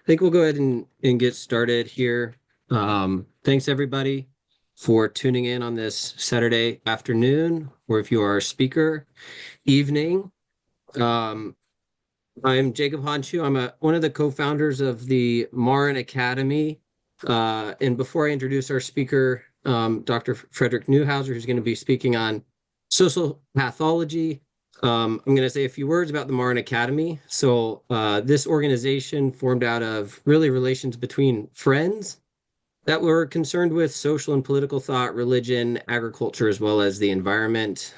think we'll go ahead and get started here. Thanks everybody for tuning in on this Saturday afternoon, or if you are a speaker, evening. Um, I'm Jacob Honshu. I'm one of the co-founders of the Maurin Academy. And before I introduce our speaker, Dr. Frederick Neuhouser, who's going to be speaking on social pathology, I'm going to say a few words about the Maurin Academy. So this organization formed out of really relations between friends that were concerned with social and political thought, religion, agriculture, as well as the environment.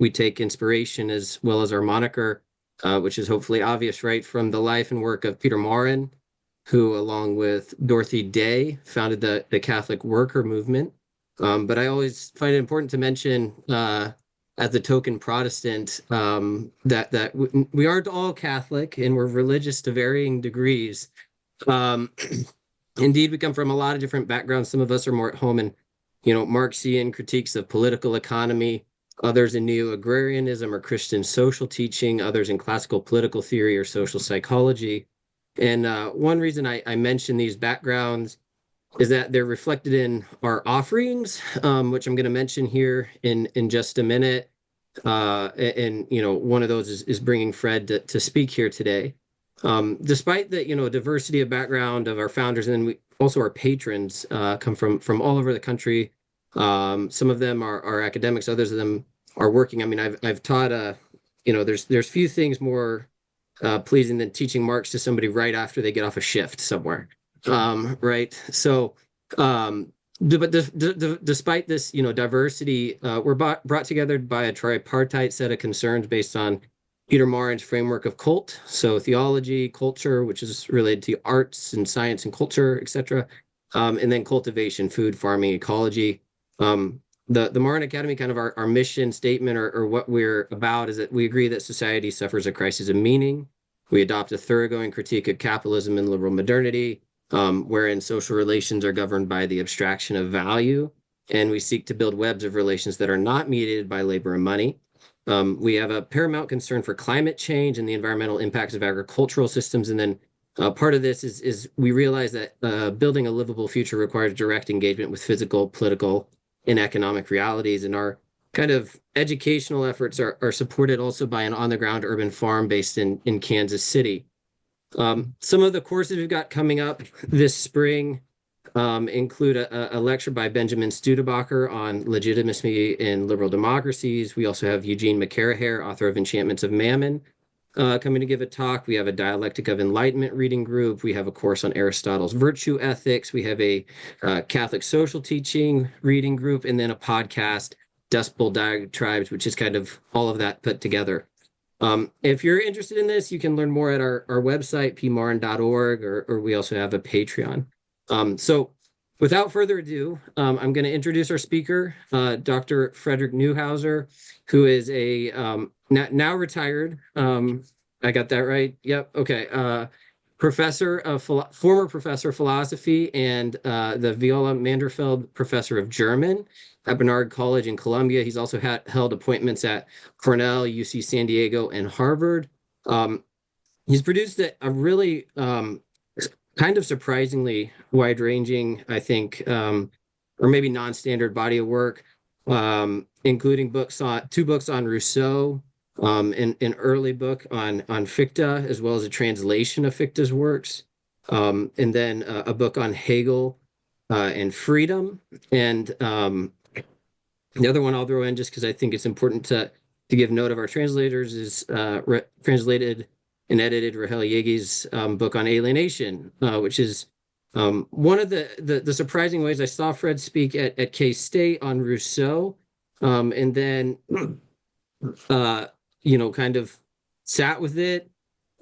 We take inspiration as well as our moniker, which is hopefully obvious, right, from the life and work of Peter Maurin, who, along with Dorothy Day, founded the Catholic worker movement. But I always find it important to mention, as a token Protestant, that we aren't all Catholic and we're religious to varying degrees. Um, Indeed, we come from a lot of different backgrounds. Some of us are more at home in, Marxian critiques of political economy, others in neo-agrarianism or Christian social teaching, others in classical political theory or social psychology. And one reason I mention these backgrounds is that they're reflected in our offerings, which I'm going to mention here in just a minute. And one of those is bringing Fred to speak here today. Despite the diversity of background of our founders, and then we also our patrons come from all over the country. Some of them are academics, others of them are working. I mean, I've taught there's few things more pleasing than teaching Marx to somebody right after they get off a shift somewhere. Right. So but despite this diversity, we're brought together by a tripartite set of concerns based on Peter Maurin's framework of cult, so theology, culture, which is related to arts and science and culture, etc., and then cultivation, food, farming, ecology. The Maurin Academy, kind of our mission statement or what we're about, is that we agree that society suffers a crisis of meaning. We adopt a thoroughgoing critique of capitalism and liberal modernity, wherein social relations are governed by the abstraction of value, and we seek to build webs of relations that are not mediated by labor and money. We have a paramount concern for climate change and the environmental impacts of agricultural systems. And then part of this is we realize that building a livable future requires direct engagement with physical, political, and economic realities. And our kind of educational efforts are supported also by an on-the-ground urban farm based in Kansas City. Some of the courses we've got coming up this spring include a lecture by Benjamin Studebaker on legitimacy in liberal democracies. We also have Eugene McCaraher, author of Enchantments of Mammon, coming to give a talk. We have a Dialectic of Enlightenment reading group. We have a course on Aristotle's virtue ethics. We have a Catholic social teaching reading group, and then a podcast, Dustbowl Diatribes, which is kind of all of that put together. If you're interested in this, you can learn more at our website, pmaurin.org, or we also have a Patreon. So without further ado, I'm going to introduce our speaker, Dr. Frederick Neuhouser, who is a now retired, I got that right? Yep. Okay. Former professor of philosophy and the Viola Manderfeld Professor of German at Barnard College in Columbia. He's also held appointments at Cornell, UC San Diego, and Harvard. He's produced a really kind of surprisingly wide-ranging, I think, or maybe non-standard body of work, including two books on Rousseau, an early book on Fichte, as well as a translation of Fichte's works, and then a book on Hegel and freedom. And the other one I'll throw in, just because I think it's important to give note of our translators, is translated and edited Rahel Yegi's book on alienation, which is one of the surprising ways I saw Fred speak at K-State on Rousseau, and then kind of sat with it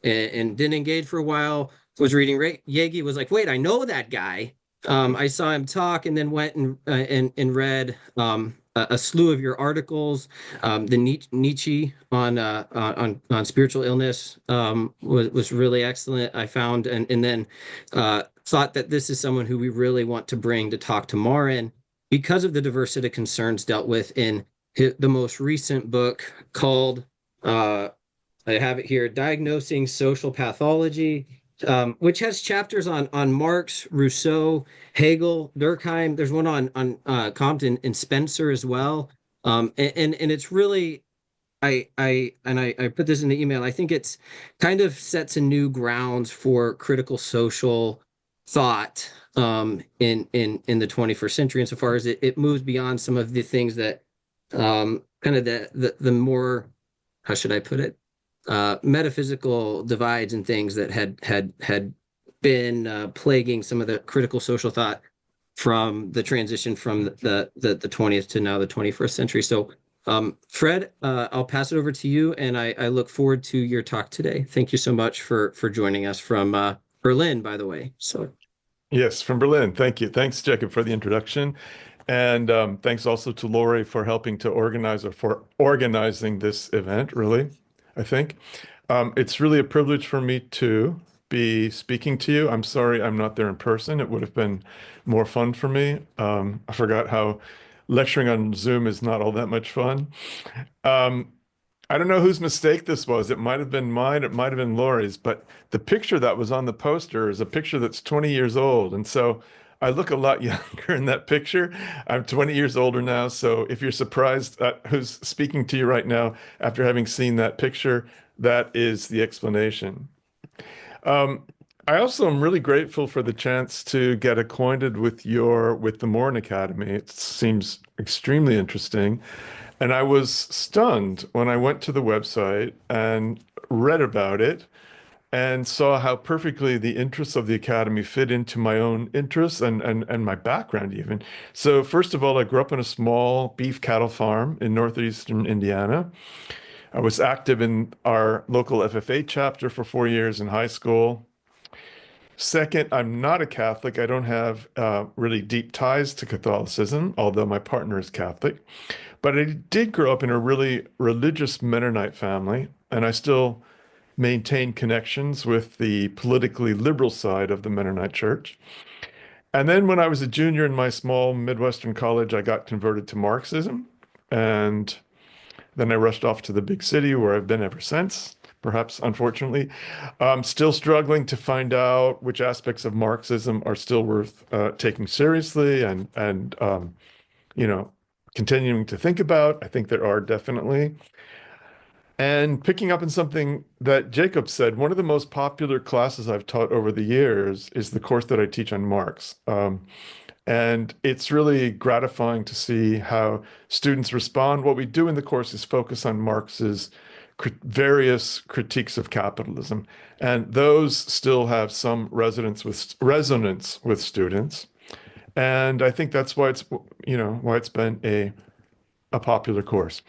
and didn't engage for a while. Was reading Yegi, was like, wait, I know that guy. I saw him talk, and then went and read a slew of your articles. The Nietzsche on spiritual illness was really excellent, I found, and then thought that this is someone who we really want to bring to talk to Maurin because of the diversity of concerns dealt with in the most recent book called I have it here, Diagnosing Social Pathology. which has chapters on Marx, Rousseau, Hegel, Durkheim. There's one on Compton and Spencer as well. And it's really I put this in the email. I think it's kind of sets a new grounds for critical social thought in the 21st century, insofar as it moves beyond some of the things that kind of the more, how should I put it, metaphysical divides and things that had been plaguing some of the critical social thought from the transition from the 20th to now the 21st century. So, Fred, I'll pass it over to you, and I look forward to your talk today. Thank you so much for joining us from Berlin, by the way. So, Yes, from Berlin. Thank you. Thanks, Jacob, for the introduction. And thanks also to Laurie for helping to organize or for organizing this event, really, I think. It's really a privilege for me to be speaking to you. I'm sorry I'm not there in person. It would have been more fun for me. I forgot how lecturing on Zoom is not all that much fun. Um, I don't know whose mistake this was. It might have been mine, it might have been Laurie's, but the picture that was on the poster is a picture that's 20 years old. And so I look a lot younger in that picture. I'm 20 years older now. So if you're surprised at who's speaking to you right now after having seen that picture, that is the explanation. Um, I also am really grateful for the chance to get acquainted with the Maurin Academy. It seems extremely interesting. And I was stunned when I went to the website and read about it and saw how perfectly the interests of the academy fit into my own interests and my background even. So first of all, I grew up in a small beef cattle farm in northeastern Indiana. I was active in our local FFA chapter for 4 years in high school. Second, I'm not a Catholic. I don't have really deep ties to Catholicism, although my partner is Catholic. But I did grow up in a really religious Mennonite family, and I still maintain connections with the politically liberal side of the Mennonite church. And then when I was a junior in my small Midwestern college, I got converted to Marxism. And then I rushed off to the big city where I've been ever since, perhaps unfortunately. Still struggling to find out which aspects of Marxism are still worth taking seriously and you know, continuing to think about. I think there are definitely. And picking up on something that Jacob said, one of the most popular classes I've taught over the years is the course that I teach on Marx. And it's really gratifying to see how students respond. What we do in the course is focus on Marx's various critiques of capitalism, and those still have some resonance with students. And I think that's why it's been a popular course.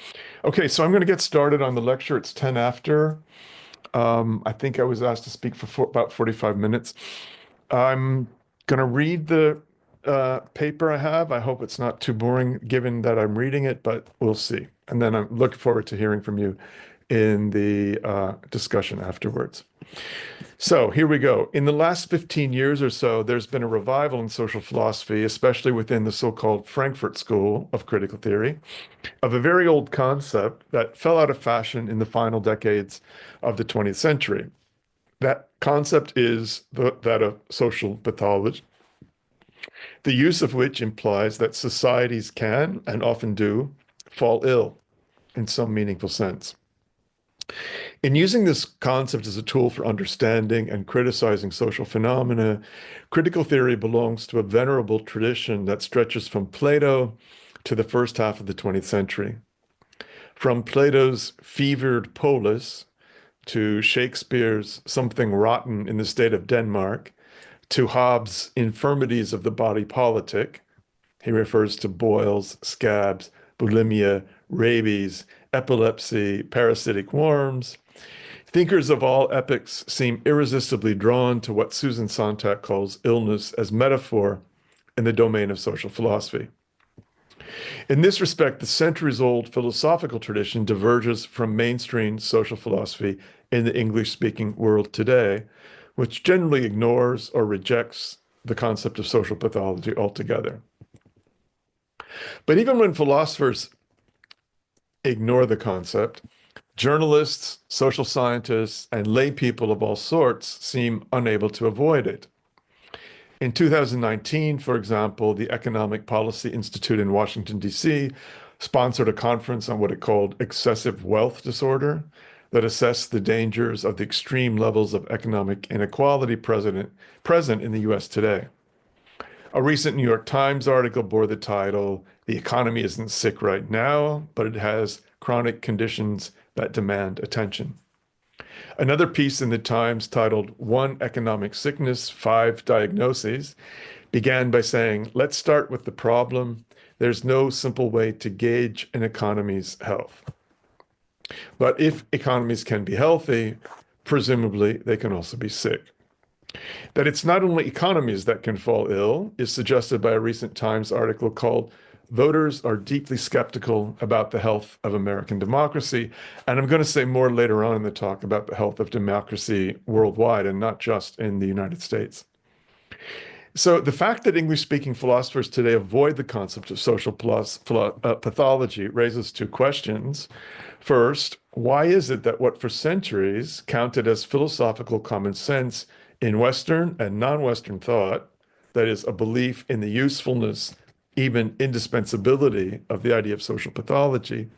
Okay, so I'm going to get started on the lecture. It's 10 after. I think I was asked to speak for about 45 minutes. I'm going to read the paper I have. I hope it's not too boring given that I'm reading it, but we'll see. And then I'm looking forward to hearing from you in the discussion afterwards. So here we go. In the last 15 years or so, there's been a revival in social philosophy, especially within the so-called Frankfurt School of Critical Theory, of a very old concept that fell out of fashion in the final decades of the 20th century. That concept is that of social pathology, the use of which implies that societies can, and often do, fall ill in some meaningful sense. In using this concept as a tool for understanding and criticizing social phenomena, critical theory belongs to a venerable tradition that stretches from Plato to the first half of the 20th century. From Plato's fevered polis to Shakespeare's something rotten in the state of Denmark to Hobbes' infirmities of the body politic. He refers to boils, scabs, bulimia, rabies, epilepsy, parasitic worms. Thinkers of all epochs seem irresistibly drawn to what Susan Sontag calls illness as metaphor in the domain of social philosophy. In this respect, the centuries-old philosophical tradition diverges from mainstream social philosophy in the English-speaking world today, which generally ignores or rejects the concept of social pathology altogether. But even when philosophers ignore the concept, Journalists, social scientists, and lay people of all sorts seem unable to avoid it. In 2019, for example, the Economic Policy Institute in Washington, D.C., sponsored a conference on what it called excessive wealth disorder that assessed the dangers of the extreme levels of economic inequality present in the U.S. today. A recent New York Times article bore the title, "The Economy Isn't Sick Right Now, but it has chronic conditions that demand attention." Another piece in the Times titled "One Economic Sickness, Five Diagnoses" began by saying, "Let's start with the problem. There's no simple way to gauge an economy's health. But if economies can be healthy, presumably they can also be sick." That it's not only economies that can fall ill is suggested by a recent Times article called "Voters Are Deeply Skeptical About the Health of American Democracy." And I'm going to say more later on in the talk about the health of democracy worldwide and not just in the United States. So the fact that English-speaking philosophers today avoid the concept of social pathology raises two questions. First, why is it that what for centuries counted as philosophical common sense in Western and non-Western thought, that is, a belief in the usefulness, even indispensability of the idea of social pathology,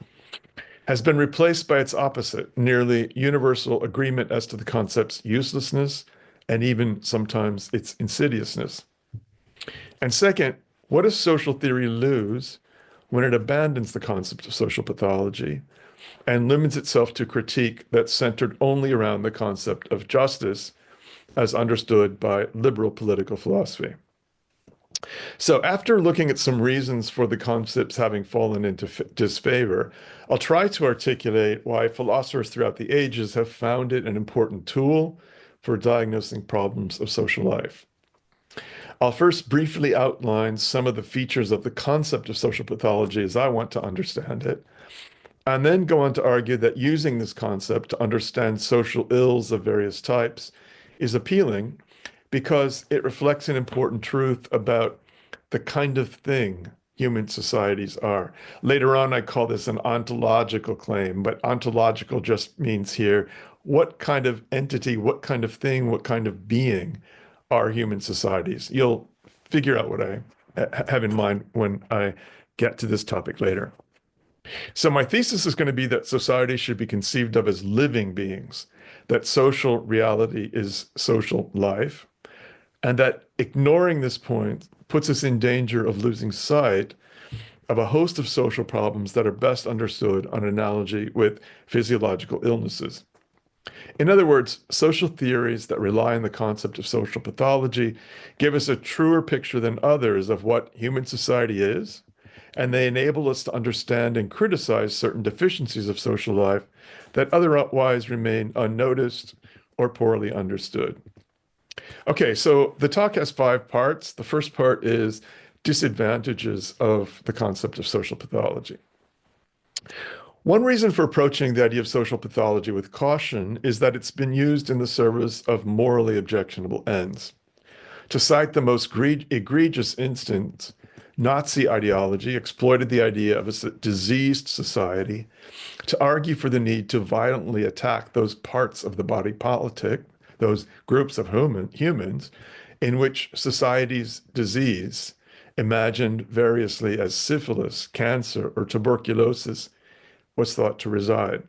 has been replaced by its opposite, nearly universal agreement as to the concept's uselessness and even sometimes its insidiousness? And second, what does social theory lose when it abandons the concept of social pathology and limits itself to critique that's centered only around the concept of justice as understood by liberal political philosophy? So after looking at some reasons for the concepts having fallen into disfavor, I'll try to articulate why philosophers throughout the ages have found it an important tool for diagnosing problems of social life. I'll first briefly outline some of the features of the concept of social pathology as I want to understand it, and then go on to argue that using this concept to understand social ills of various types is appealing because it reflects an important truth about the kind of thing human societies are. Later on, I call this an ontological claim, but ontological just means here, what kind of entity, what kind of thing, what kind of being are human societies? You'll figure out what I have in mind when I get to this topic later. So my thesis is going to be that society should be conceived of as living beings, that social reality is social life, and that ignoring this point puts us in danger of losing sight of a host of social problems that are best understood on analogy with physiological illnesses. In other words, social theories that rely on the concept of social pathology give us a truer picture than others of what human society is, and they enable us to understand and criticize certain deficiencies of social life that otherwise remain unnoticed or poorly understood. Okay, so the talk has 5 parts. The first part is disadvantages of the concept of social pathology. One reason for approaching the idea of social pathology with caution is that it's been used in the service of morally objectionable ends. To cite the most egregious instance, Nazi ideology exploited the idea of a diseased society to argue for the need to violently attack those parts of the body politic, those groups of humans, in which society's disease, imagined variously as syphilis, cancer, or tuberculosis, was thought to reside.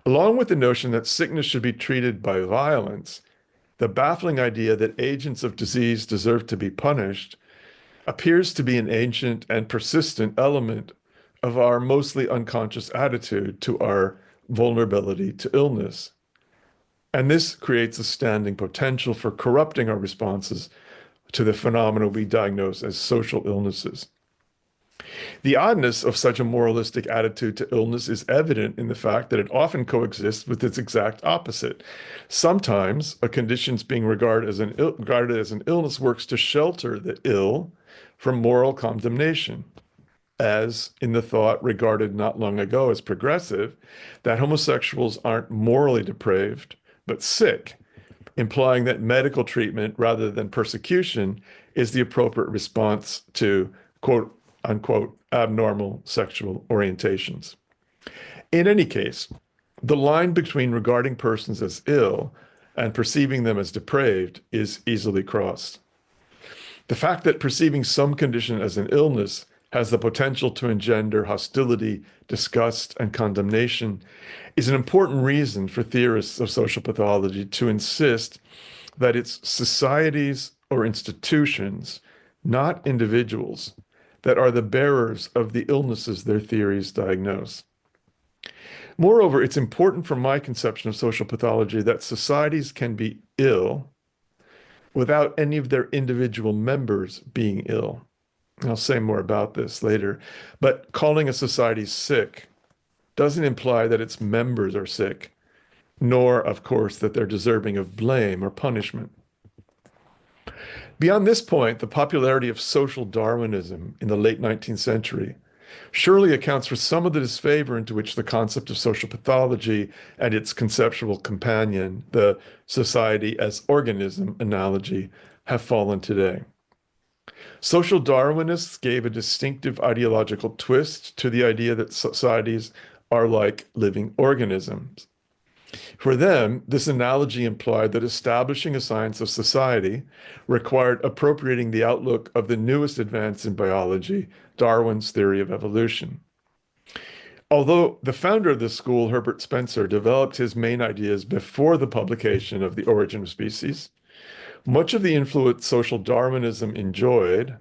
Along with the notion that sickness should be treated by violence, the baffling idea that agents of disease deserve to be punished appears to be an ancient and persistent element of our mostly unconscious attitude to our vulnerability to illness. And this creates a standing potential for corrupting our responses to the phenomena we diagnose as social illnesses. The oddness of such a moralistic attitude to illness is evident in the fact that it often coexists with its exact opposite. Sometimes a condition being regarded as an illness works to shelter the ill from moral condemnation, as in the thought regarded not long ago as progressive, that homosexuals aren't morally depraved, but sick, implying that medical treatment rather than persecution is the appropriate response to quote unquote abnormal sexual orientations. In any case, the line between regarding persons as ill and perceiving them as depraved is easily crossed. The fact that perceiving some condition as an illness has the potential to engender hostility, disgust, and condemnation is an important reason for theorists of social pathology to insist that it's societies or institutions, not individuals, that are the bearers of the illnesses their theories diagnose. Moreover, it's important from my conception of social pathology that societies can be ill without any of their individual members being ill. I'll say more about this later, but calling a society sick doesn't imply that its members are sick, nor, of course, that they're deserving of blame or punishment. Beyond this point, the popularity of social Darwinism in the late 19th century surely accounts for some of the disfavor into which the concept of social pathology and its conceptual companion, the society as organism analogy, have fallen today. Social Darwinists gave a distinctive ideological twist to the idea that societies are like living organisms. For them, this analogy implied that establishing a science of society required appropriating the outlook of the newest advance in biology, Darwin's theory of evolution. Although the founder of this school, Herbert Spencer, developed his main ideas before the publication of The Origin of Species, much of the influence social Darwinism enjoyed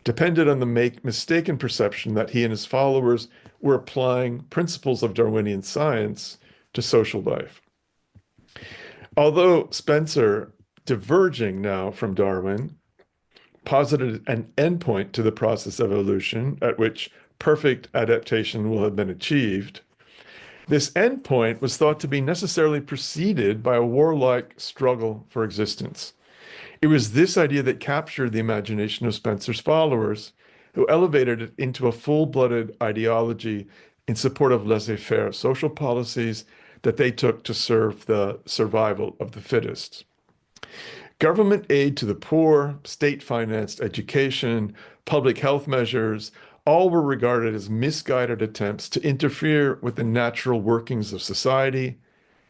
depended on the mistaken perception that he and his followers were applying principles of Darwinian science to social life. Although Spencer, diverging now from Darwin, posited an endpoint to the process of evolution at which perfect adaptation will have been achieved, this endpoint was thought to be necessarily preceded by a warlike struggle for existence. It was this idea that captured the imagination of Spencer's followers, who elevated it into a full-blooded ideology in support of laissez-faire social policies that they took to serve the survival of the fittest. Government aid to the poor, state-financed education, public health measures, all were regarded as misguided attempts to interfere with the natural workings of society,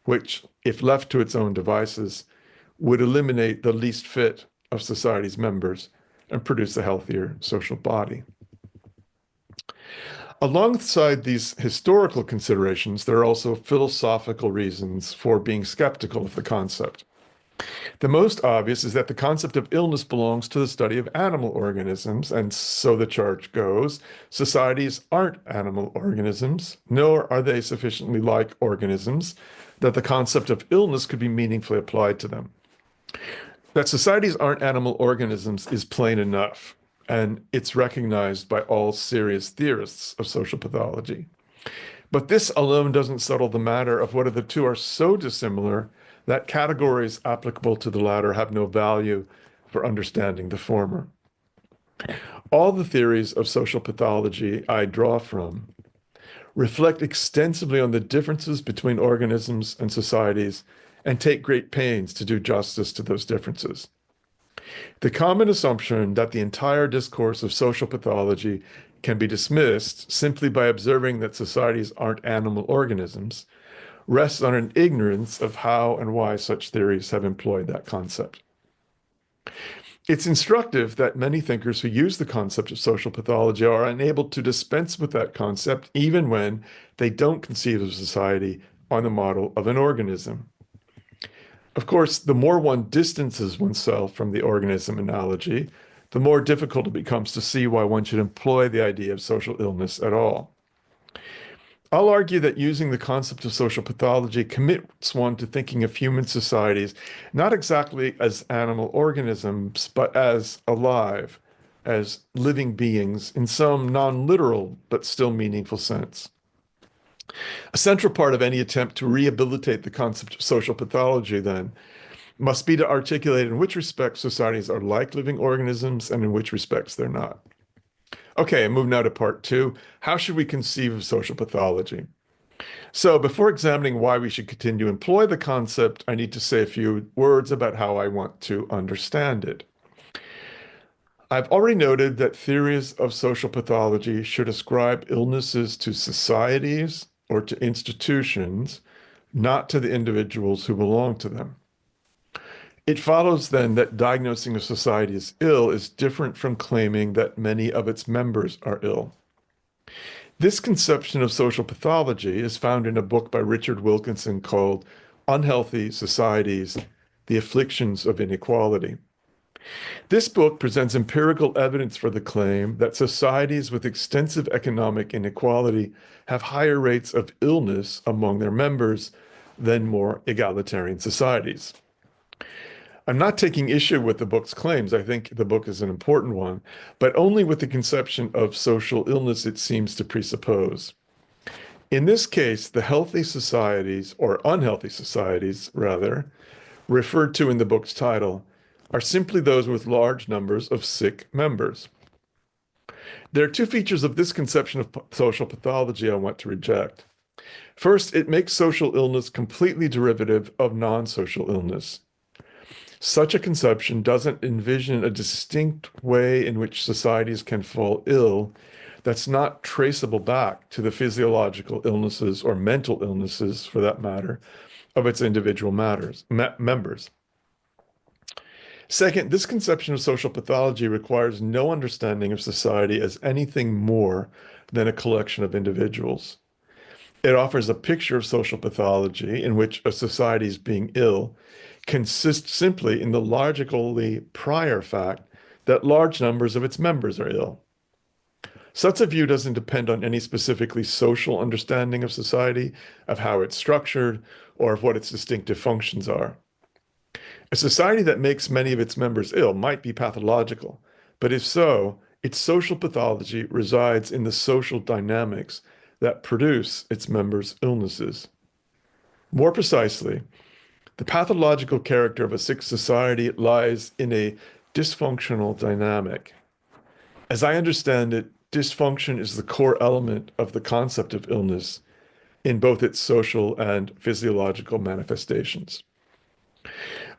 which, if left to its own devices, would eliminate the least fit of society's members and produce a healthier social body. Alongside these historical considerations, there are also philosophical reasons for being skeptical of the concept. The most obvious is that the concept of illness belongs to the study of animal organisms, and so the charge goes, societies aren't animal organisms, nor are they sufficiently like organisms that the concept of illness could be meaningfully applied to them. That societies aren't animal organisms is plain enough, and it's recognized by all serious theorists of social pathology. But this alone doesn't settle the matter of whether the two are so dissimilar that categories applicable to the latter have no value for understanding the former. All the theories of social pathology I draw from reflect extensively on the differences between organisms and societies and take great pains to do justice to those differences. The common assumption that the entire discourse of social pathology can be dismissed simply by observing that societies aren't animal organisms rests on an ignorance of how and why such theories have employed that concept. It's instructive that many thinkers who use the concept of social pathology are unable to dispense with that concept even when they don't conceive of society on the model of an organism. Of course, the more one distances oneself from the organism analogy, the more difficult it becomes to see why one should employ the idea of social illness at all. I'll argue that using the concept of social pathology commits one to thinking of human societies not exactly as animal organisms, but as alive, as living beings in some non-literal but still meaningful sense. A central part of any attempt to rehabilitate the concept of social pathology, then, must be to articulate in which respects societies are like living organisms and in which respects they're not. Okay, move now to part two. How should we conceive of social pathology? So before examining why we should continue to employ the concept, I need to say a few words about how I want to understand it. I've already noted that theories of social pathology should ascribe illnesses to societies or to institutions, not to the individuals who belong to them. It follows then that diagnosing a society as ill is different from claiming that many of its members are ill. This conception of social pathology is found in a book by Richard Wilkinson called Unhealthy Societies: The Afflictions of Inequality. This book presents empirical evidence for the claim that societies with extensive economic inequality have higher rates of illness among their members than more egalitarian societies. I'm not taking issue with the book's claims. I think the book is an important one, but only with the conception of social illness it seems to presuppose. In this case, the healthy societies, or unhealthy societies, rather, referred to in the book's title, are simply those with large numbers of sick members. There are two features of this conception of social pathology I want to reject. First, it makes social illness completely derivative of non-social illness. Such a conception doesn't envision a distinct way in which societies can fall ill that's not traceable back to the physiological illnesses or mental illnesses, for that matter, of its individual members. Second, this conception of social pathology requires no understanding of society as anything more than a collection of individuals. It offers a picture of social pathology in which a society's being ill consists simply in the logically prior fact that large numbers of its members are ill. Such a view doesn't depend on any specifically social understanding of society, of how it's structured, or of what its distinctive functions are. A society that makes many of its members ill might be pathological, but if so, its social pathology resides in the social dynamics that produce its members' illnesses. More precisely, the pathological character of a sick society lies in a dysfunctional dynamic. As I understand it, dysfunction is the core element of the concept of illness in both its social and physiological manifestations.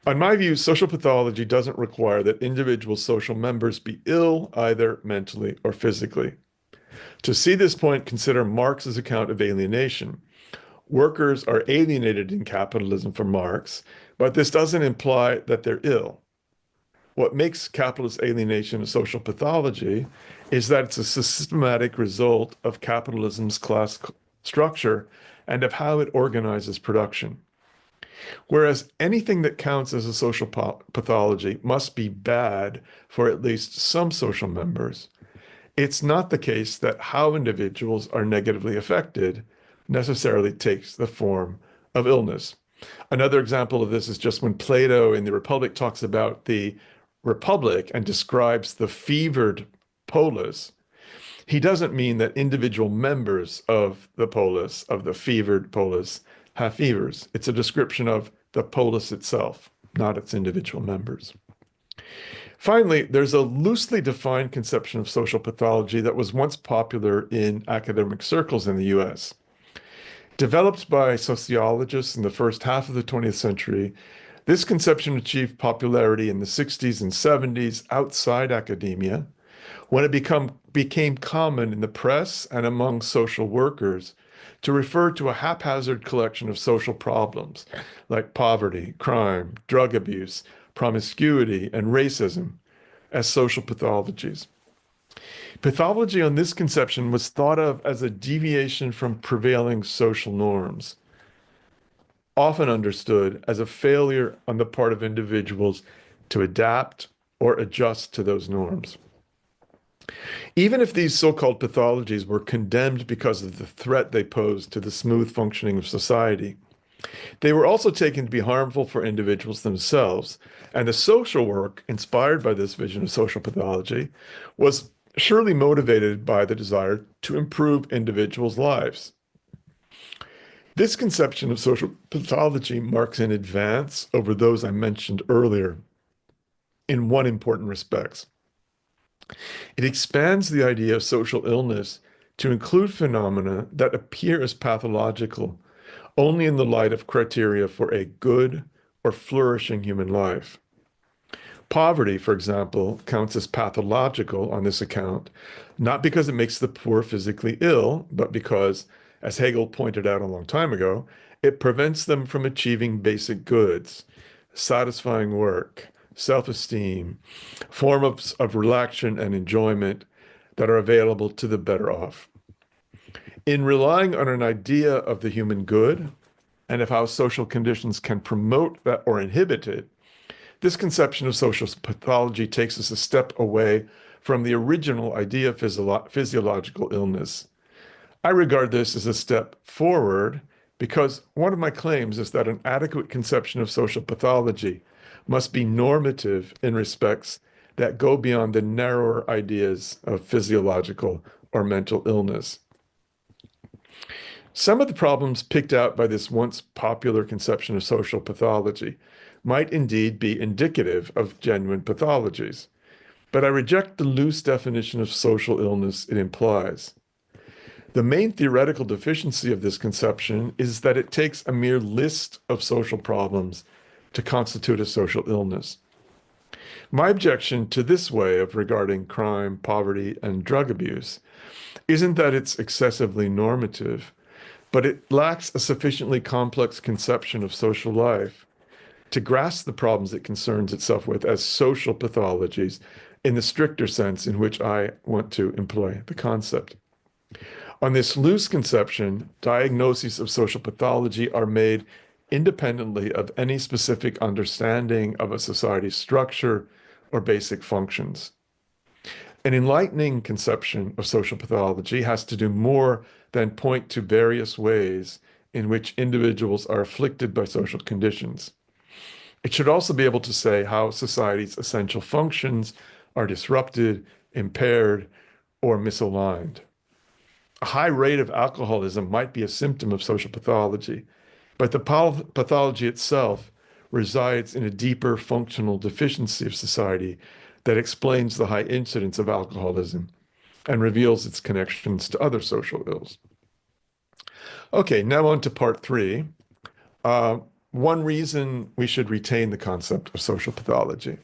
On my view, social pathology doesn't require that individual social members be ill either mentally or physically. To see this point, consider Marx's account of alienation. Workers are alienated in capitalism for Marx, but this doesn't imply that they're ill. What makes capitalist alienation a social pathology is that it's a systematic result of capitalism's class structure and of how it organizes production. Whereas anything that counts as a social pathology must be bad for at least some social members, it's not the case that how individuals are negatively affected necessarily takes the form of illness. Another example of this is just when Plato in the Republic talks about the Republic and describes the fevered polis. He doesn't mean that individual members of the polis, of the fevered polis, have fevers. It's a description of the polis itself, not its individual members. Finally, there's a loosely defined conception of social pathology that was once popular in academic circles in the US. Developed by sociologists in the first half of the 20th century, this conception achieved popularity in the 60s and 70s outside academia, when it became common in the press and among social workers to refer to a haphazard collection of social problems like poverty, crime, drug abuse, promiscuity, and racism as social pathologies. Pathology on this conception was thought of as a deviation from prevailing social norms, often understood as a failure on the part of individuals to adapt or adjust to those norms. Even if these so-called pathologies were condemned because of the threat they posed to the smooth functioning of society, they were also taken to be harmful for individuals themselves, and the social work inspired by this vision of social pathology was surely motivated by the desire to improve individuals' lives. This conception of social pathology marks an advance over those I mentioned earlier in one important respect. It expands the idea of social illness to include phenomena that appear as pathological only in the light of criteria for a good or flourishing human life. Poverty, for example, counts as pathological on this account, not because it makes the poor physically ill, but because As Hegel pointed out a long time ago, it prevents them from achieving basic goods, satisfying work, self-esteem, forms of relaxation and enjoyment that are available to the better off. In relying on an idea of the human good and of how social conditions can promote that or inhibit it, this conception of social pathology takes us a step away from the original idea of physiological illness. I regard this as a step forward because one of my claims is that an adequate conception of social pathology must be normative in respects that go beyond the narrower ideas of physiological or mental illness. Some of the problems picked out by this once popular conception of social pathology might indeed be indicative of genuine pathologies, but I reject the loose definition of social illness it implies. The main theoretical deficiency of this conception is that it takes a mere list of social problems to constitute a social illness. My objection to this way of regarding crime, poverty, and drug abuse isn't that it's excessively normative, but it lacks a sufficiently complex conception of social life to grasp the problems it concerns itself with as social pathologies in the stricter sense in which I want to employ the concept. On this loose conception, diagnoses of social pathology are made independently of any specific understanding of a society's structure or basic functions. An enlightening conception of social pathology has to do more than point to various ways in which individuals are afflicted by social conditions. It should also be able to say how society's essential functions are disrupted, impaired, or misaligned. A high rate of alcoholism might be a symptom of social pathology, but the pathology itself resides in a deeper functional deficiency of society that explains the high incidence of alcoholism and reveals its connections to other social ills. Okay, now on to part three. One reason we should retain the concept of social pathology.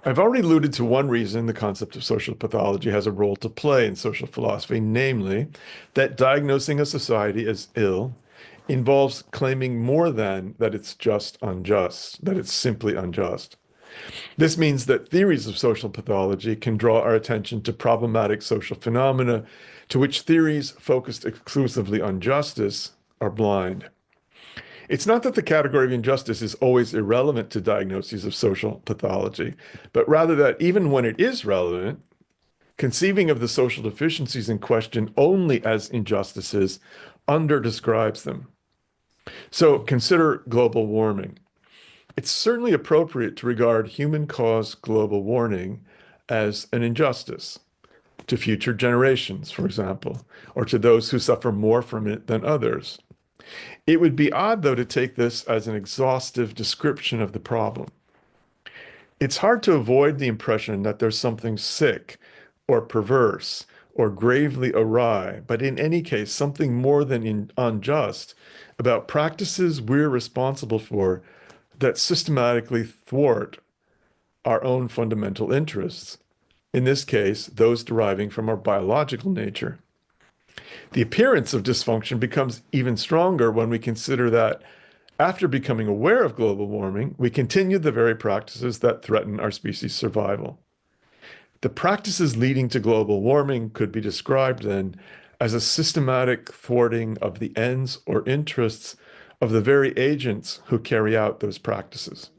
I've already alluded to one reason the concept of social pathology has a role to play in social philosophy, namely that diagnosing a society as ill involves claiming more than that it's just unjust, that it's simply unjust. This means that theories of social pathology can draw our attention to problematic social phenomena to which theories focused exclusively on justice are blind. It's not that the category of injustice is always irrelevant to diagnoses of social pathology, but rather that even when it is relevant, conceiving of the social deficiencies in question only as injustices underdescribes them. So consider global warming. It's certainly appropriate to regard human-caused global warming as an injustice to future generations, for example, or to those who suffer more from it than others. It would be odd, though, to take this as an exhaustive description of the problem. It's hard to avoid the impression that there's something sick or perverse or gravely awry, but in any case, something more than unjust about practices we're responsible for that systematically thwart our own fundamental interests, in this case, those deriving from our biological nature. The appearance of dysfunction becomes even stronger when we consider that after becoming aware of global warming, we continue the very practices that threaten our species' survival. The practices leading to global warming could be described then as a systematic thwarting of the ends or interests of the very agents who carry out those practices.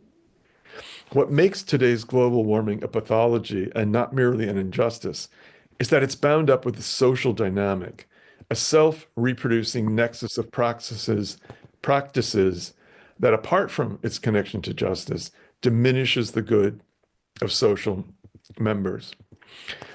What makes today's global warming a pathology and not merely an injustice is that it's bound up with the social dynamic, a self-reproducing nexus of practices that, apart from its connection to justice, diminishes the good of social members.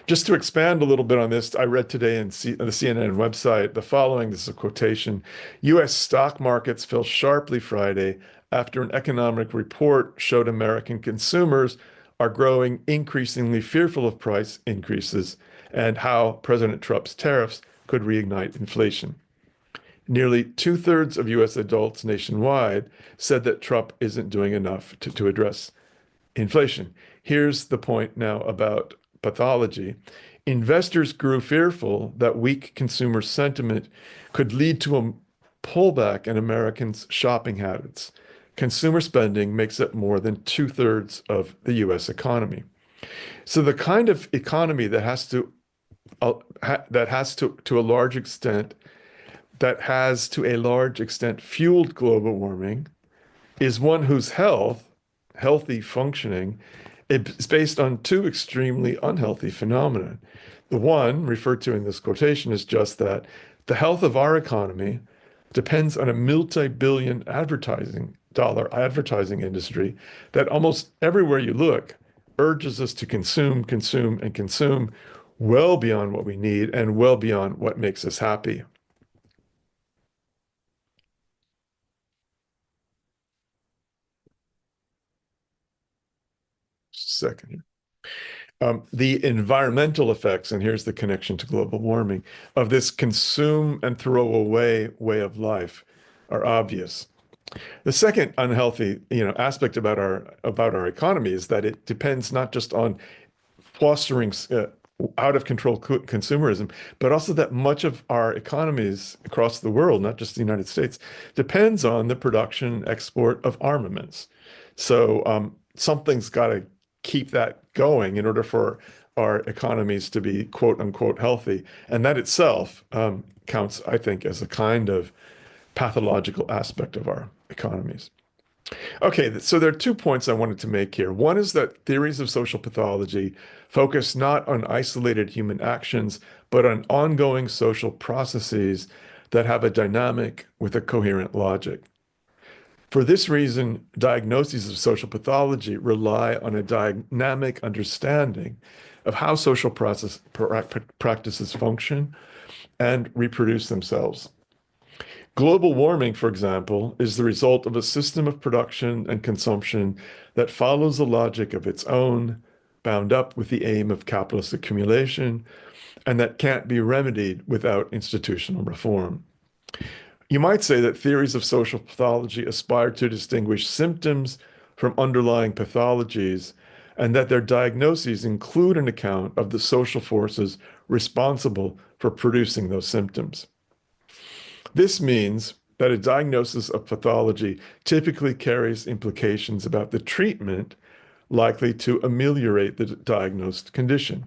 Just to expand a little bit on this, I read today on the CNN website the following, this is a quotation: U.S. stock markets fell sharply Friday after an economic report showed American consumers are growing increasingly fearful of price increases and how President Trump's tariffs could reignite inflation. Nearly two-thirds of U.S. adults nationwide said that Trump isn't doing enough to address inflation. Here's the point now about pathology. Investors grew fearful that weak consumer sentiment could lead to a pullback in Americans' shopping habits. Consumer spending makes up more than two-thirds of the US economy. So the kind of economy that has to a large extent that has to a large extent fueled global warming is one whose healthy functioning, is based on two extremely unhealthy phenomena. The one, referred to in this quotation, is just that the health of our economy depends on a multi-billion advertising industry that almost everywhere you look urges us to consume, consume, and consume well beyond what we need and well beyond what makes us happy. Second here. The environmental effects, and here's the connection to global warming, of this consume and throw away way of life are obvious. The second unhealthy, aspect about our economy is that it depends not just on fostering out of control consumerism, but also that much of our economies across the world, not just the United States, depends on the production and export of armaments. So something's got to keep that going in order for our economies to be quote unquote healthy. And that itself counts, I think, as a kind of pathological aspect of our economies. Okay, so there are 2 points I wanted to make here. One is that theories of social pathology focus not on isolated human actions, but on ongoing social processes that have a dynamic with a coherent logic. For this reason, diagnoses of social pathology rely on a dynamic understanding of how social practices function and reproduce themselves. Global warming, for example, is the result of a system of production and consumption that follows a logic of its own, bound up with the aim of capitalist accumulation, and that can't be remedied without institutional reform. You might say that theories of social pathology aspire to distinguish symptoms from underlying pathologies, and that their diagnoses include an account of the social forces responsible for producing those symptoms. This means that a diagnosis of pathology typically carries implications about the treatment likely to ameliorate the diagnosed condition.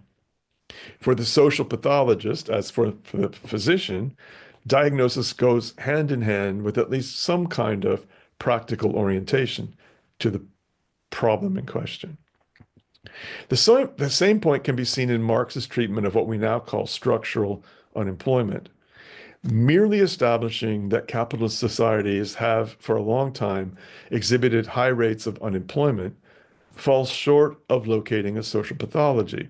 For the social pathologist, as for the physician, diagnosis goes hand in hand with at least some kind of practical orientation to the problem in question. The same point can be seen in Marx's treatment of what we now call structural unemployment. Merely establishing that capitalist societies have, for a long time, exhibited high rates of unemployment falls short of locating a social pathology.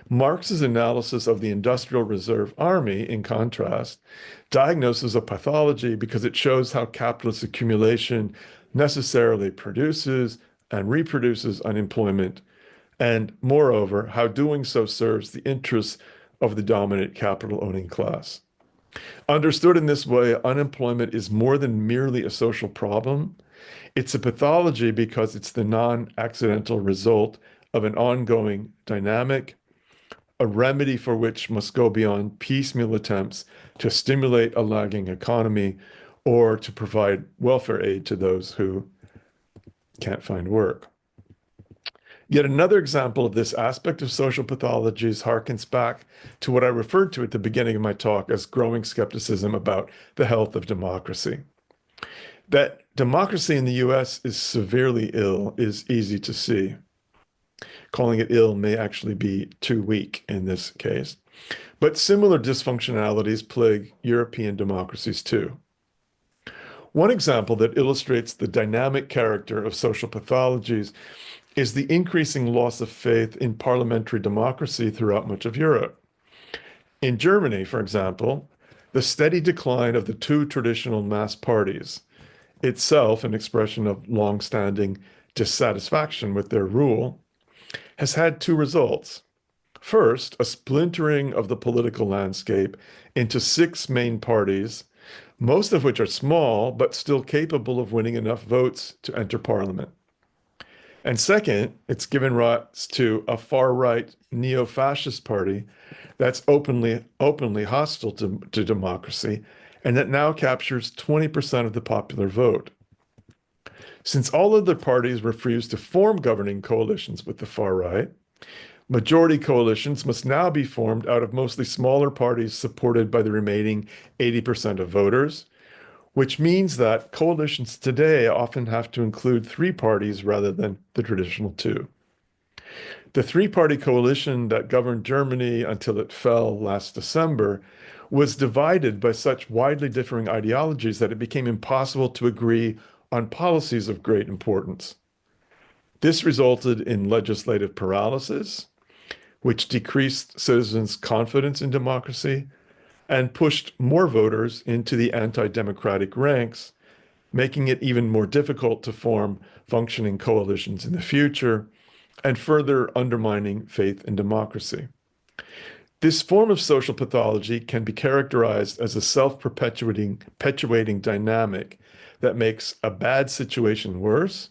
Marx's analysis of the Industrial Reserve Army, in contrast, diagnoses a pathology because it shows how capitalist accumulation necessarily produces and reproduces unemployment, and moreover, how doing so serves the interests of the dominant capital-owning class. Understood in this way, unemployment is more than merely a social problem. It's a pathology because it's the non-accidental result of an ongoing dynamic, a remedy for which must go beyond piecemeal attempts to stimulate a lagging economy or to provide welfare aid to those who can't find work. Yet another example of this aspect of social pathologies harkens back to what I referred to at the beginning of my talk as growing skepticism about the health of democracy. That democracy in the US is severely ill is easy to see. Calling it ill may actually be too weak in this case. But similar dysfunctionalities plague European democracies too. One example that illustrates the dynamic character of social pathologies is the increasing loss of faith in parliamentary democracy throughout much of Europe. In Germany, for example, the steady decline of the two traditional mass parties, itself an expression of long-standing dissatisfaction with their rule, has had two results. First, a splintering of the political landscape into 6 main parties, most of which are small, but still capable of winning enough votes to enter parliament. And second, it's given rise to a far-right neo-fascist party that's openly hostile to democracy and that now captures 20% of the popular vote. Since all other parties refuse to form governing coalitions with the far right, majority coalitions must now be formed out of mostly smaller parties supported by the remaining 80% of voters, which means that coalitions today often have to include three parties rather than the traditional two. The three-party coalition that governed Germany until it fell last December was divided by such widely differing ideologies that it became impossible to agree on policies of great importance. This resulted in legislative paralysis, which decreased citizens' confidence in democracy and pushed more voters into the anti-democratic ranks, making it even more difficult to form functioning coalitions in the future and further undermining faith in democracy. This form of social pathology can be characterized as a self-perpetuating dynamic that makes a bad situation worse,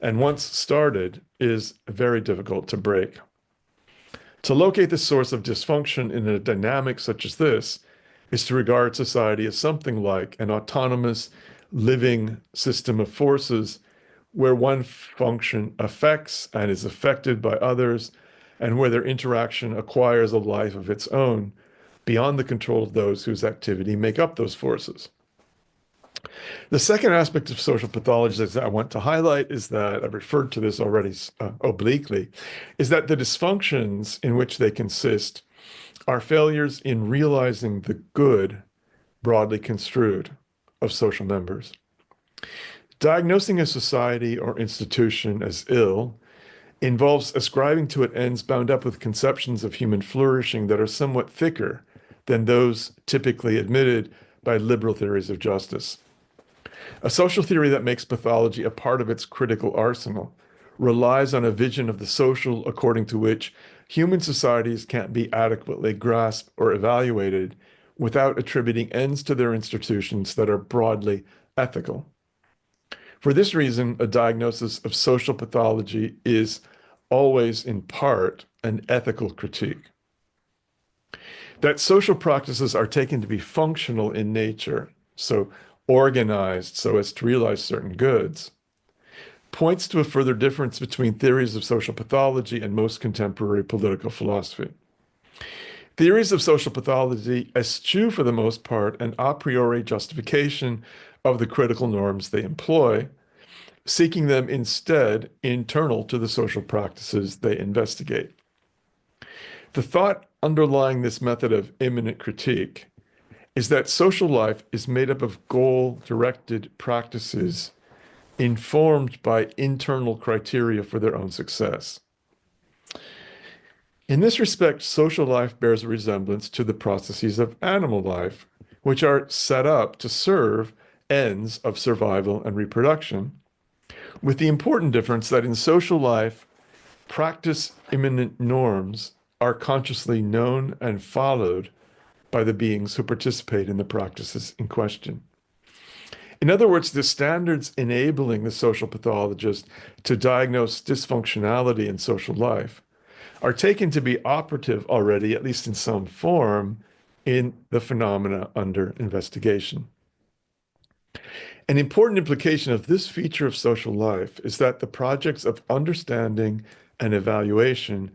and once started, is very difficult to break. To locate the source of dysfunction in a dynamic such as this is to regard society as something like an autonomous, living system of forces where one function affects and is affected by others, and where their interaction acquires a life of its own beyond the control of those whose activity make up those forces. The second aspect of social pathology that I want to highlight is that I've referred to this already obliquely, is that the dysfunctions in which they consist are failures in realizing the good, broadly construed, of social members. Diagnosing a society or institution as ill involves ascribing to it ends bound up with conceptions of human flourishing that are somewhat thicker than those typically admitted by liberal theories of justice. A social theory that makes pathology a part of its critical arsenal relies on a vision of the social according to which human societies can't be adequately grasped or evaluated without attributing ends to their institutions that are broadly ethical. For this reason, a diagnosis of social pathology is always in part an ethical critique. That social practices are taken to be functional in nature, so organized so as to realize certain goods, points to a further difference between theories of social pathology and most contemporary political philosophy. Theories of social pathology eschew, for the most part, an a priori justification of the critical norms they employ, seeking them instead internal to the social practices they investigate. The thought underlying this method of immanent critique is that social life is made up of goal-directed practices informed by internal criteria for their own success. In this respect, social life bears a resemblance to the processes of animal life, which are set up to serve ends of survival and reproduction, with the important difference that in social life, practice immanent norms are consciously known and followed by the beings who participate in the practices in question. In other words, the standards enabling the social pathologist to diagnose dysfunctionality in social life are taken to be operative already, at least in some form, in the phenomena under investigation. An important implication of this feature of social life is that the projects of understanding and evaluation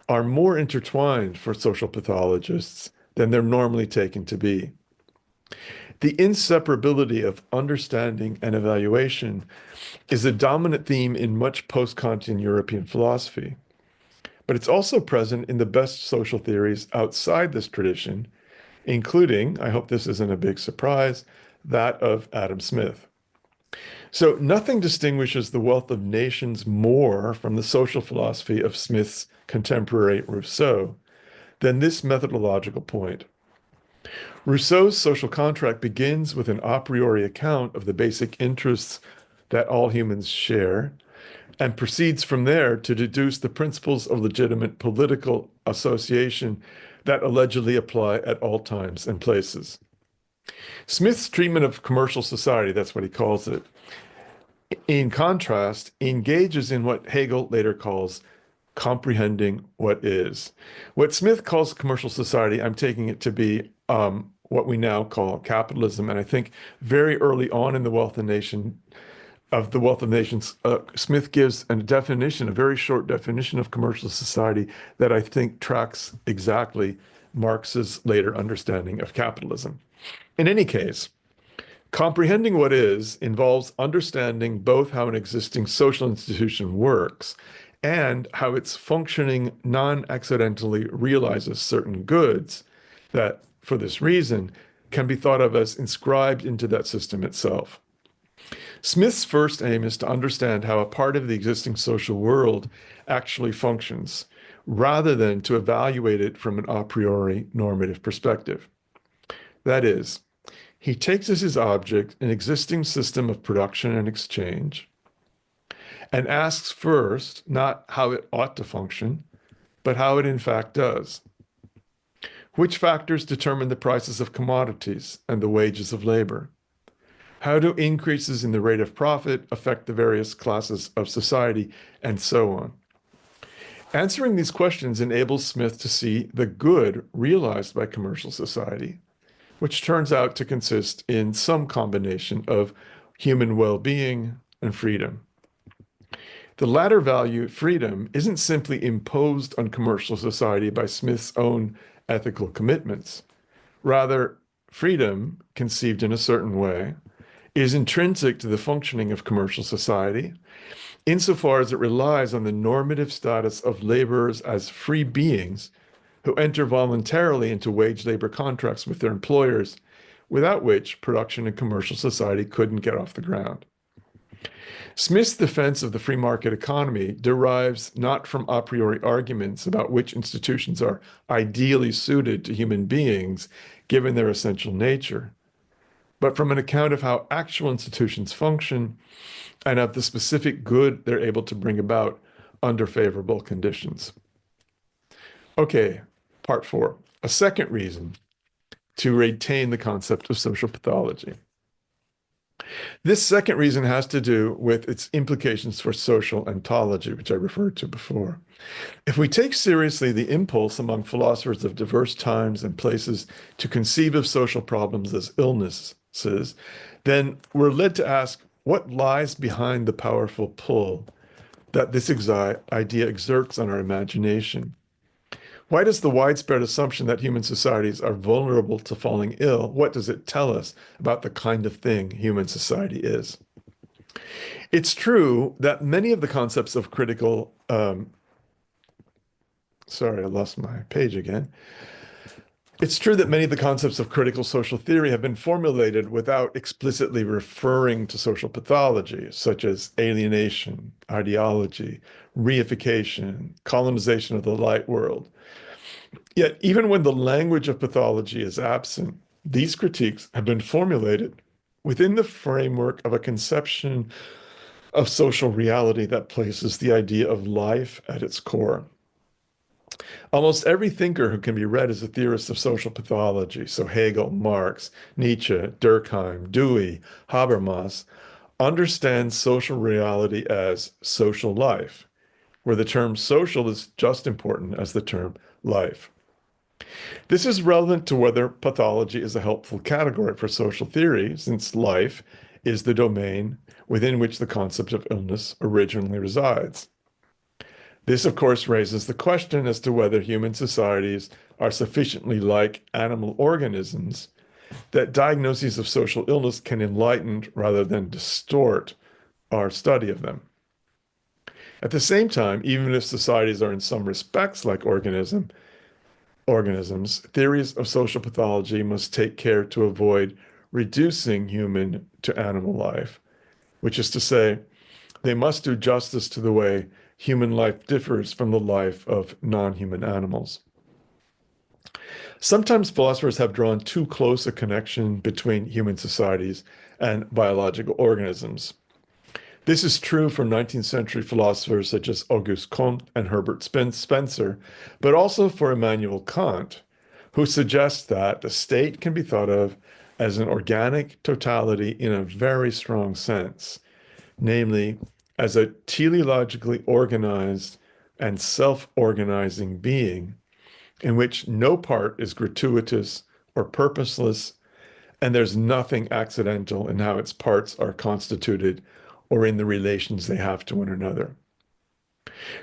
are more intertwined for social pathologists than they're normally taken to be. The inseparability of understanding and evaluation is a dominant theme in much post-Kantian European philosophy, but it's also present in the best social theories outside this tradition, including, I hope this isn't a big surprise, that of Adam Smith. So nothing distinguishes the wealth of nations more from the social philosophy of Smith's contemporary Rousseau than this methodological point. Rousseau's social contract begins with an a priori account of the basic interests that all humans share, and proceeds from there to deduce the principles of legitimate political association that allegedly apply at all times and places. Smith's treatment of commercial society, that's what he calls it, in contrast, engages in what Hegel later calls comprehending what is. What Smith calls commercial society, I'm taking it to be what we now call capitalism. And I think very early on in the Wealth of the Wealth of Nations, Smith gives a definition, a very short definition of commercial society that I think tracks exactly Marx's later understanding of capitalism. In any case, comprehending what is involves understanding both how an existing social institution works and how its functioning non-accidentally realizes certain goods that, for this reason, can be thought of as inscribed into that system itself. Smith's first aim is to understand how a part of the existing social world actually functions, rather than to evaluate it from an a priori normative perspective. That is, he takes as his object an existing system of production and exchange and asks first not how it ought to function, but how it in fact does. Which factors determine the prices of commodities and the wages of labor? How do increases in the rate of profit affect the various classes of society, and so on? Answering these questions enables Smith to see the good realized by commercial society, which turns out to consist in some combination of human well-being and freedom. The latter value, freedom, isn't simply imposed on commercial society by Smith's own ethical commitments. Rather, freedom, conceived in a certain way, is intrinsic to the functioning of commercial society, insofar as it relies on the normative status of laborers as free beings who enter voluntarily into wage labor contracts with their employers, without which production and commercial society couldn't get off the ground. Smith's defense of the free market economy derives not from a priori arguments about which institutions are ideally suited to human beings given their essential nature, but from an account of how actual institutions function and of the specific good they're able to bring about under favorable conditions. Okay, part 4, a second reason to retain the concept of social pathology. This second reason has to do with its implications for social ontology, which I referred to before. If we take seriously the impulse among philosophers of diverse times and places to conceive of social problems as illnesses, then we're led to ask what lies behind the powerful pull that this idea exerts on our imagination. Why does the widespread assumption that human societies are vulnerable to falling ill, what does it tell us about the kind of thing human society is? It's true that many of the concepts of critical, sorry, I lost my page again. It's true that many of the concepts of critical social theory have been formulated without explicitly referring to social pathology, such as alienation, ideology, reification, colonization of the light world. Yet, even when the language of pathology is absent, these critiques have been formulated within the framework of a conception of social reality that places the idea of life at its core. Almost every thinker who can be read as a theorist of social pathology, so Hegel, Marx, Nietzsche, Durkheim, Dewey, Habermas, understands social reality as social life, where the term social is just important as the term life. This is relevant to whether pathology is a helpful category for social theory, since life is the domain within which the concept of illness originally resides. This, of course, raises the question as to whether human societies are sufficiently like animal organisms that diagnoses of social illness can enlighten rather than distort our study of them. At the same time, even if societies are in some respects like organisms, theories of social pathology must take care to avoid reducing human to animal life, which is to say, they must do justice to the way human life differs from the life of non-human animals. Sometimes philosophers have drawn too close a connection between human societies and biological organisms. This is true for 19th century philosophers such as Auguste Comte and Herbert Spencer, but also for Immanuel Kant, who suggests that the state can be thought of as an organic totality in a very strong sense, namely, as a teleologically organized and self-organizing being in which no part is gratuitous or purposeless, and there's nothing accidental in how its parts are constituted or in the relations they have to one another.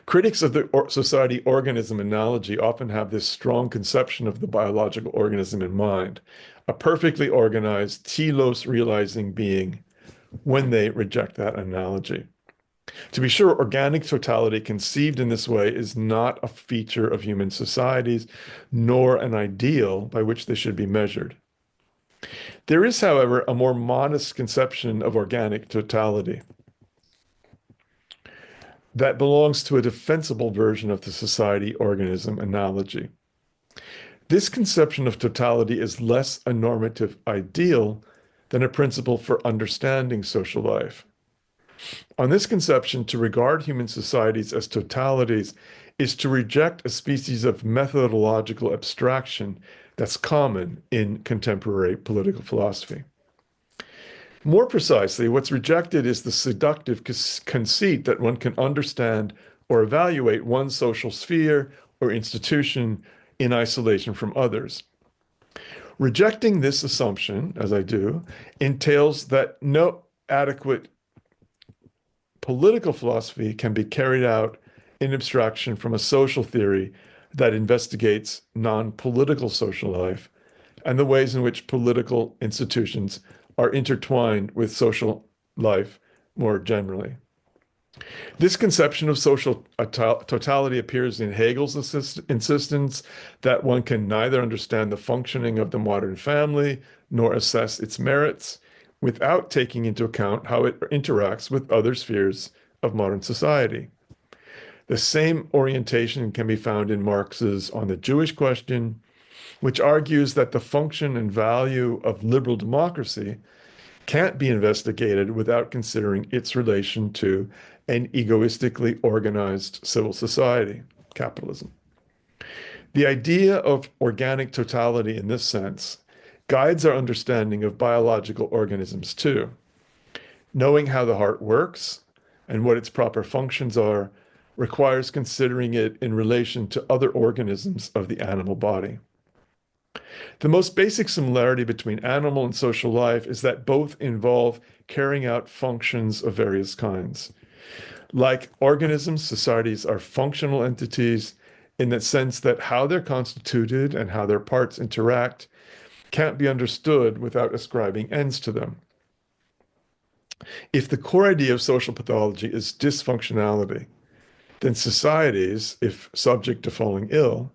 Critics of the society organism analogy often have this strong conception of the biological organism in mind, a perfectly organized, telos realizing being, when they reject that analogy. To be sure, organic totality conceived in this way is not a feature of human societies, nor an ideal by which they should be measured. There is, however, a more modest conception of organic totality that belongs to a defensible version of the society organism analogy. This conception of totality is less a normative ideal than a principle for understanding social life. On this conception, to regard human societies as totalities is to reject a species of methodological abstraction that's common in contemporary political philosophy. More precisely, what's rejected is the seductive conceit that one can understand or evaluate one social sphere or institution in isolation from others. Rejecting this assumption, as I do, entails that no adequate political philosophy can be carried out in abstraction from a social theory that investigates non-political social life and the ways in which political institutions are intertwined with social life more generally. This conception of social totality appears in Hegel's insistence that one can neither understand the functioning of the modern family nor assess its merits without taking into account how it interacts with other spheres of modern society. The same orientation can be found in Marx's On the Jewish Question, which argues that the function and value of liberal democracy can't be investigated without considering its relation to an egoistically organized civil society, capitalism. The idea of organic totality in this sense guides our understanding of biological organisms too. Knowing how the heart works and what its proper functions are requires considering it in relation to other organisms of the animal body. The most basic similarity between animal and social life is that both involve carrying out functions of various kinds. Like organisms, societies are functional entities in the sense that how they're constituted and how their parts interact can't be understood without ascribing ends to them. If the core idea of social pathology is dysfunctionality, then societies, if subject to falling ill,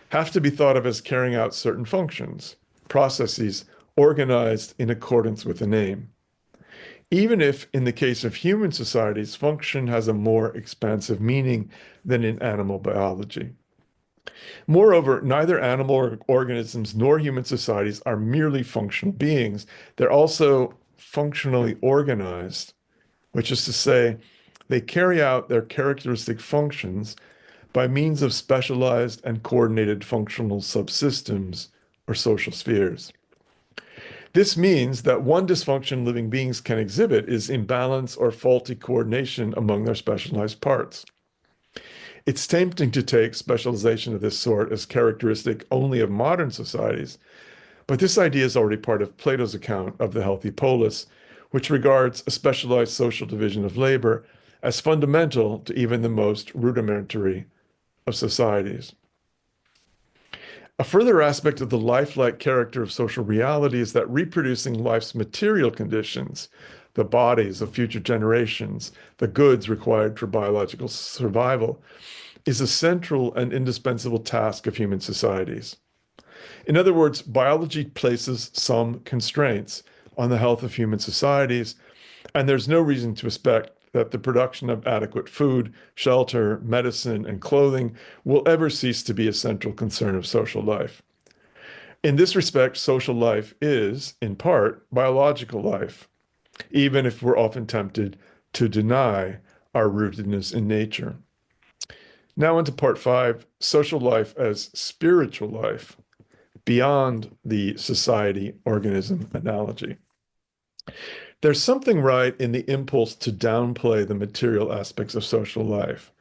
have to be thought of as carrying out certain functions, processes organized in accordance with a name. Even if, in the case of human societies, function has a more expansive meaning than in animal biology. Moreover, neither animal organisms nor human societies are merely functional beings. They're also functionally organized, which is to say, they carry out their characteristic functions by means of specialized and coordinated functional subsystems or social spheres. This means that one dysfunction living beings can exhibit is imbalance or faulty coordination among their specialized parts. It's tempting to take specialization of this sort as characteristic only of modern societies, but this idea is already part of Plato's account of the healthy polis, which regards a specialized social division of labor as fundamental to even the most rudimentary of societies. A further aspect of the lifelike character of social reality is that reproducing life's material conditions, the bodies of future generations, the goods required for biological survival, is a central and indispensable task of human societies. In other words, biology places some constraints on the health of human societies, and there's no reason to expect that the production of adequate food, shelter, medicine, and clothing will ever cease to be a central concern of social life. In this respect, social life is, in part, biological life, even if we're often tempted to deny our rootedness in nature. Now into part 5, social life as spiritual life, beyond the society organism analogy. There's something right in the impulse to downplay the material aspects of social life,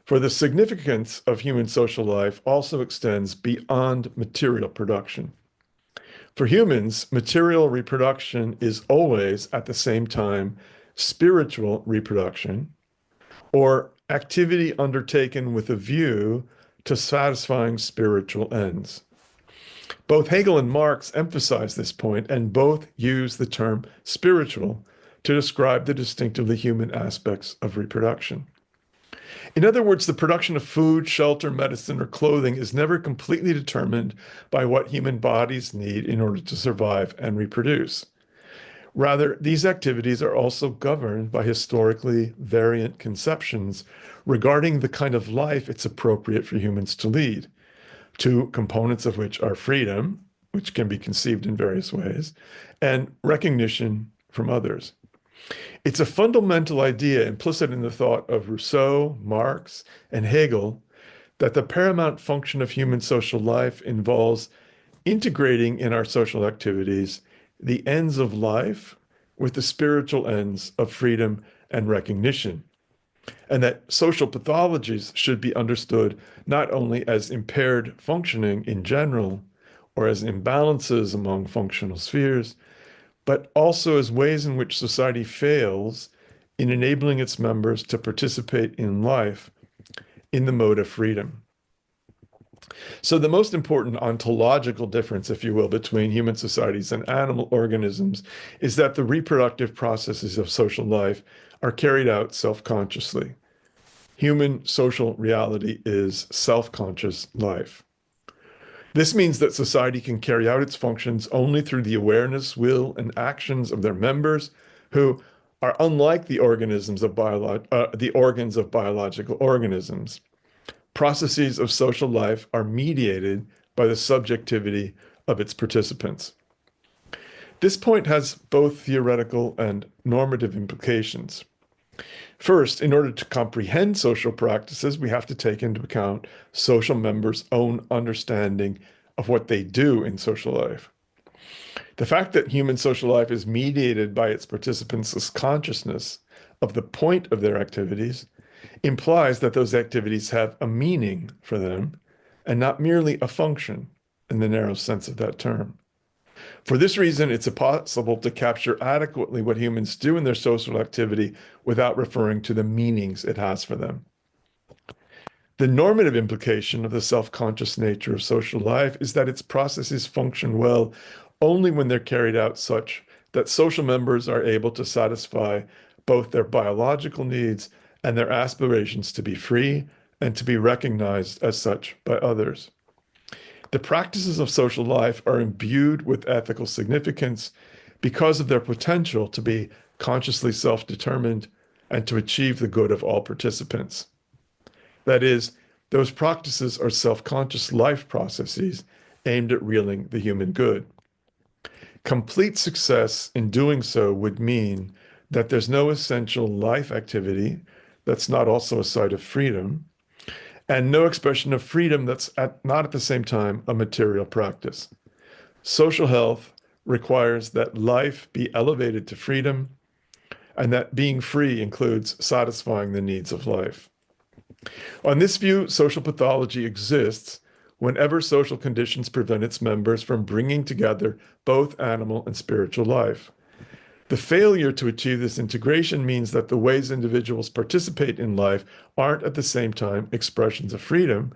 for the significance of human social life also extends beyond material production. For humans, material reproduction is always at the same time spiritual reproduction or activity undertaken with a view to satisfying spiritual ends. Both Hegel and Marx emphasize this point, and both use the term spiritual to describe the distinctively human aspects of reproduction. In other words, the production of food, shelter, medicine, or clothing is never completely determined by what human bodies need in order to survive and reproduce. Rather, these activities are also governed by historically variant conceptions regarding the kind of life it's appropriate for humans to lead, two components of which are freedom, which can be conceived in various ways, and recognition from others. It's a fundamental idea implicit in the thought of Rousseau, Marx, and Hegel that the paramount function of human social life involves integrating in our social activities the ends of life with the spiritual ends of freedom and recognition, and that social pathologies should be understood not only as impaired functioning in general or as imbalances among functional spheres, but also as ways in which society fails in enabling its members to participate in life in the mode of freedom. So the most important ontological difference, if you will, between human societies and animal organisms is that the reproductive processes of social life are carried out self-consciously. Human social reality is self-conscious life. This means that society can carry out its functions only through the awareness, will, and actions of their members, who are unlike the organs of biological organisms. Processes of social life are mediated by the subjectivity of its participants. This point has both theoretical and normative implications. First, in order to comprehend social practices, we have to take into account social members' own understanding of what they do in social life. The fact that human social life is mediated by its participants' consciousness of the point of their activities implies that those activities have a meaning for them and not merely a function in the narrow sense of that term. For this reason, it's impossible to capture adequately what humans do in their social activity without referring to the meanings it has for them. The normative implication of the self-conscious nature of social life is that its processes function well only when they're carried out such that social members are able to satisfy both their biological needs and their aspirations to be free and to be recognized as such by others. The practices of social life are imbued with ethical significance because of their potential to be consciously self-determined and to achieve the good of all participants. That is, those practices are self-conscious life processes aimed at realizing the human good. Complete success in doing so would mean that there's no essential life activity that's not also a site of freedom, and no expression of freedom that's not at the same time a material practice. Social health requires that life be elevated to freedom, and that being free includes satisfying the needs of life. On this view, social pathology exists whenever social conditions prevent its members from bringing together both animal and spiritual life. The failure to achieve this integration means that the ways individuals participate in life aren't at the same time expressions of freedom,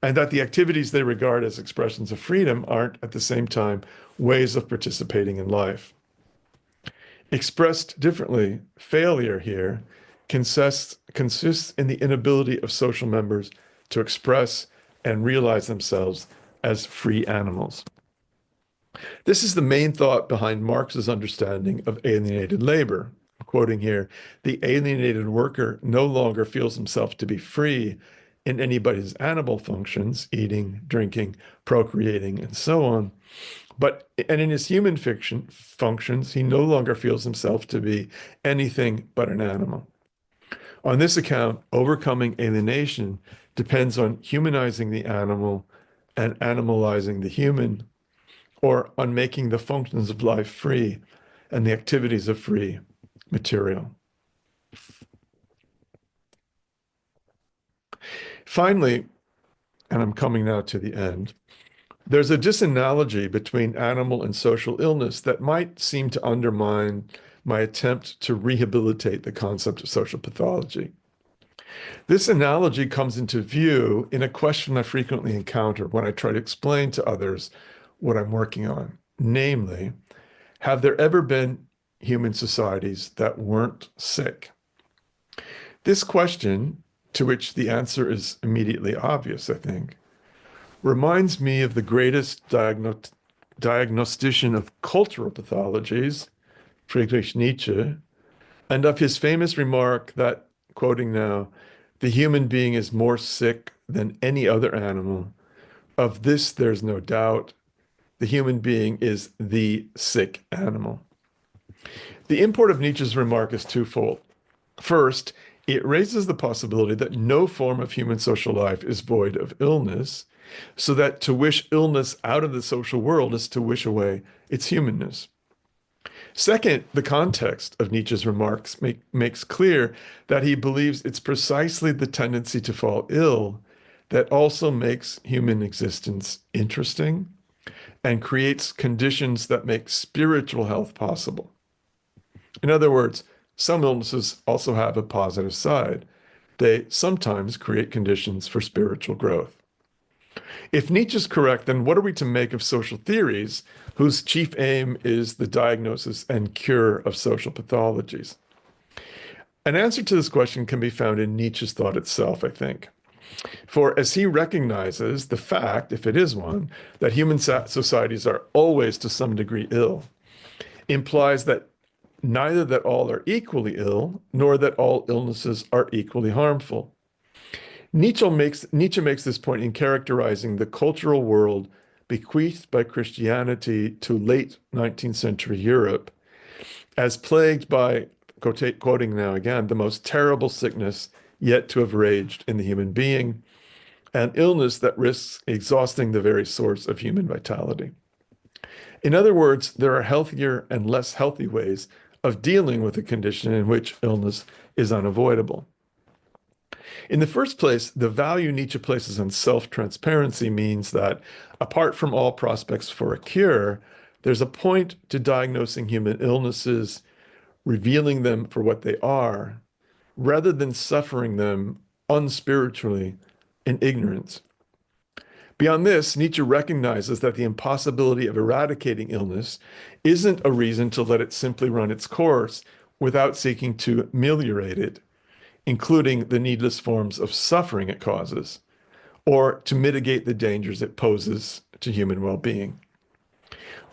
and that the activities they regard as expressions of freedom aren't at the same time ways of participating in life. Expressed differently, failure here consists in the inability of social members to express and realize themselves as free animals. This is the main thought behind Marx's understanding of alienated labor. Quoting here, the alienated worker no longer feels himself to be free in any but his animal functions, eating, drinking, procreating, and so on. And in his human functions, he no longer feels himself to be anything but an animal. On this account, overcoming alienation depends on humanizing the animal and animalizing the human, or on making the functions of life free and the activities of free material. Finally, and I'm coming now to the end, there's a disanalogy between animal and social illness that might seem to undermine my attempt to rehabilitate the concept of social pathology. This analogy comes into view in a question I frequently encounter when I try to explain to others what I'm working on. Namely, have there ever been human societies that weren't sick? This question, to which the answer is immediately obvious, I think, reminds me of the greatest diagnostician of cultural pathologies, Friedrich Nietzsche, and of his famous remark that, quoting now, the human being is more sick than any other animal. Of this, there's no doubt. The human being is the sick animal. The import of Nietzsche's remark is twofold. First, it raises the possibility that no form of human social life is void of illness, so that to wish illness out of the social world is to wish away its humanness. Second, the context of Nietzsche's remarks makes clear that he believes it's precisely the tendency to fall ill that also makes human existence interesting and creates conditions that make spiritual health possible. In other words, some illnesses also have a positive side. They sometimes create conditions for spiritual growth. If Nietzsche's correct, then what are we to make of social theories whose chief aim is the diagnosis and cure of social pathologies? An answer to this question can be found in Nietzsche's thought itself, I think. For as he recognizes the fact, if it is one, that human societies are always to some degree ill, implies that neither that all are equally ill, nor that all illnesses are equally harmful. Nietzsche makes this point in characterizing the cultural world bequeathed by Christianity to late 19th century Europe as plagued by, quoting now again, the most terrible sickness yet to have raged in the human being, an illness that risks exhausting the very source of human vitality. In other words, there are healthier and less healthy ways of dealing with a condition in which illness is unavoidable. In the first place, the value Nietzsche places on self-transparency means that, apart from all prospects for a cure, there's a point to diagnosing human illnesses, revealing them for what they are, rather than suffering them unspiritually in ignorance. Beyond this, Nietzsche recognizes that the impossibility of eradicating illness isn't a reason to let it simply run its course without seeking to ameliorate it, including the needless forms of suffering it causes, or to mitigate the dangers it poses to human well-being.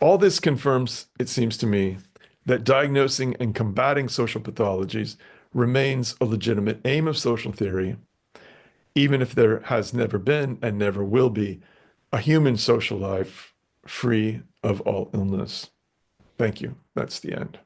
All this confirms, it seems to me, that diagnosing and combating social pathologies remains a legitimate aim of social theory, even if there has never been and never will be a human social life free of all illness. Thank you. That's the end.